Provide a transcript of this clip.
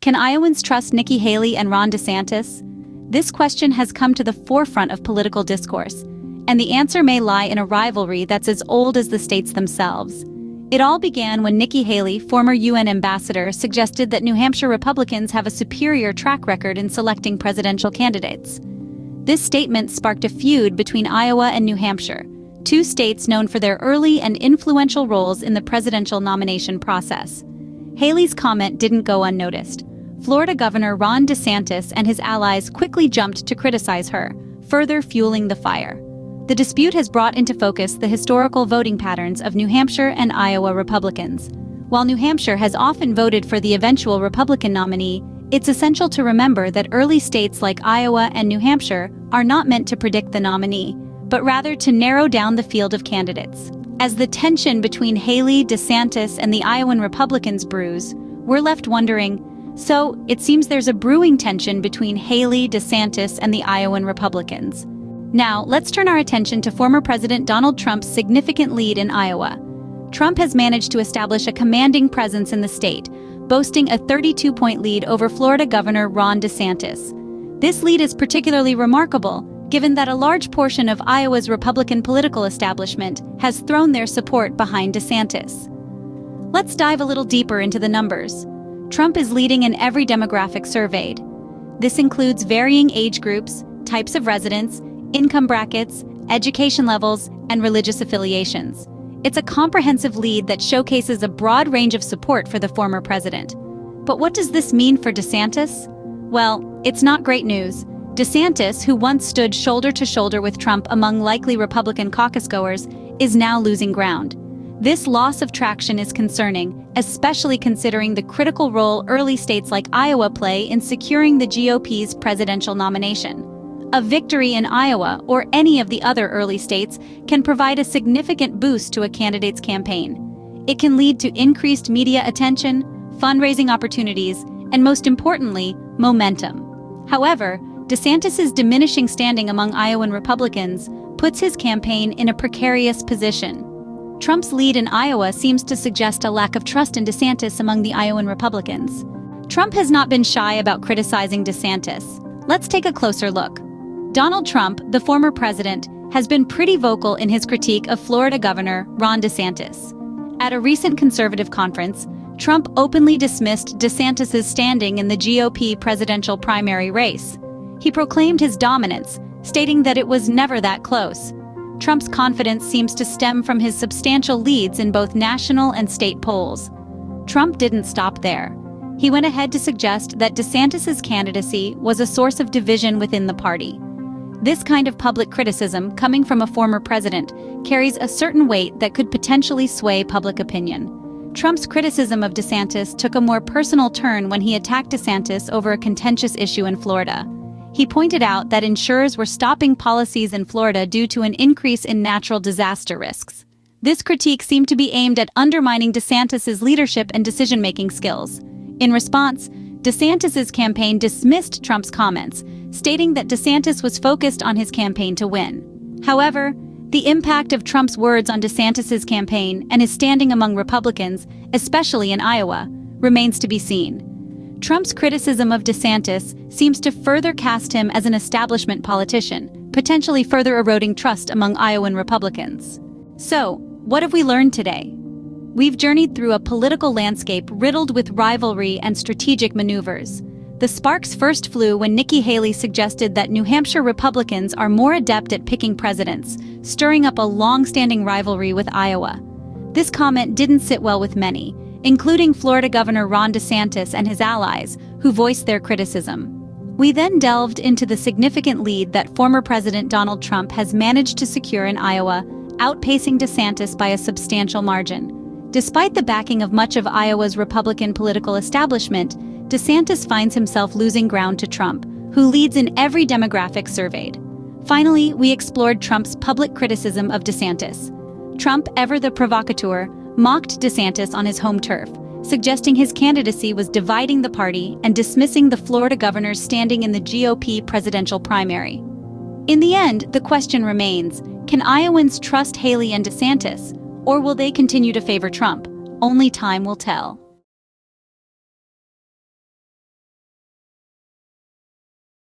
Can Iowans trust Nikki Haley and Ron DeSantis? This question has come to the forefront of political discourse, and the answer may lie in a rivalry that's as old as the states themselves. It all began when Nikki Haley, former UN ambassador, suggested that New Hampshire Republicans have a superior track record in selecting presidential candidates. This statement sparked a feud between Iowa and New Hampshire, two states known for their early and influential roles in the presidential nomination process. Haley's comment didn't go unnoticed. Florida Governor Ron DeSantis and his allies quickly jumped to criticize her, further fueling the fire. The dispute has brought into focus the historical voting patterns of New Hampshire and Iowa Republicans. While New Hampshire has often voted for the eventual Republican nominee, it's essential to remember that early states like Iowa and New Hampshire are not meant to predict the nominee, but rather to narrow down the field of candidates. As the tension between Haley, DeSantis, and the Iowan Republicans brews, we're left wondering, so it seems there's a brewing tension between Haley, DeSantis, and the Iowan Republicans. Now, let's turn our attention to former President Donald Trump's significant lead in Iowa. Trump has managed to establish a commanding presence in the state, boasting a 32-point lead over Florida Governor Ron DeSantis. This lead is particularly remarkable, given that a large portion of Iowa's Republican political establishment has thrown their support behind DeSantis. Let's dive a little deeper into the numbers. Trump is leading in every demographic surveyed. This includes varying age groups, types of residents, income brackets, education levels, and religious affiliations. It's a comprehensive lead that showcases a broad range of support for the former president. But what does this mean for DeSantis? Well, it's not great news. DeSantis, who once stood shoulder to shoulder with Trump among likely Republican caucus-goers, is now losing ground. This loss of traction is concerning, especially considering the critical role early states like Iowa play in securing the GOP's presidential nomination. A victory in Iowa or any of the other early states can provide a significant boost to a candidate's campaign. It can lead to increased media attention, fundraising opportunities, and most importantly, momentum. However, DeSantis's diminishing standing among Iowan Republicans puts his campaign in a precarious position. Trump's lead in Iowa seems to suggest a lack of trust in DeSantis among the Iowan Republicans. Trump has not been shy about criticizing DeSantis. Let's take a closer look. Donald Trump, the former president, has been pretty vocal in his critique of Florida Governor Ron DeSantis. At a recent conservative conference, Trump openly dismissed DeSantis's standing in the GOP presidential primary race. He proclaimed his dominance, stating that it was never that close. Trump's confidence seems to stem from his substantial leads in both national and state polls. Trump didn't stop there. He went ahead to suggest that DeSantis's candidacy was a source of division within the party. This kind of public criticism, coming from a former president, carries a certain weight that could potentially sway public opinion. Trump's criticism of DeSantis took a more personal turn when he attacked DeSantis over a contentious issue in Florida. He pointed out that insurers were stopping policies in Florida due to an increase in natural disaster risks. This critique seemed to be aimed at undermining DeSantis's leadership and decision-making skills. In response, DeSantis's campaign dismissed Trump's comments, stating that DeSantis was focused on his campaign to win. However, the impact of Trump's words on DeSantis's campaign and his standing among Republicans, especially in Iowa, remains to be seen. Trump's criticism of DeSantis seems to further cast him as an establishment politician, potentially further eroding trust among Iowan Republicans. So, what have we learned today? We've journeyed through a political landscape riddled with rivalry and strategic maneuvers. The sparks first flew when Nikki Haley suggested that New Hampshire Republicans are more adept at picking presidents, stirring up a long-standing rivalry with Iowa. This comment didn't sit well with many, including Florida Governor Ron DeSantis and his allies, who voiced their criticism. We then delved into the significant lead that former President Donald Trump has managed to secure in Iowa, outpacing DeSantis by a substantial margin. Despite the backing of much of Iowa's Republican political establishment, DeSantis finds himself losing ground to Trump, who leads in every demographic surveyed. Finally, we explored Trump's public criticism of DeSantis. Trump, ever the provocateur, mocked DeSantis on his home turf, suggesting his candidacy was dividing the party and dismissing the Florida governor's standing in the GOP presidential primary. In the end, the question remains, can Iowans trust Haley and DeSantis, or will they continue to favor Trump? Only time will tell.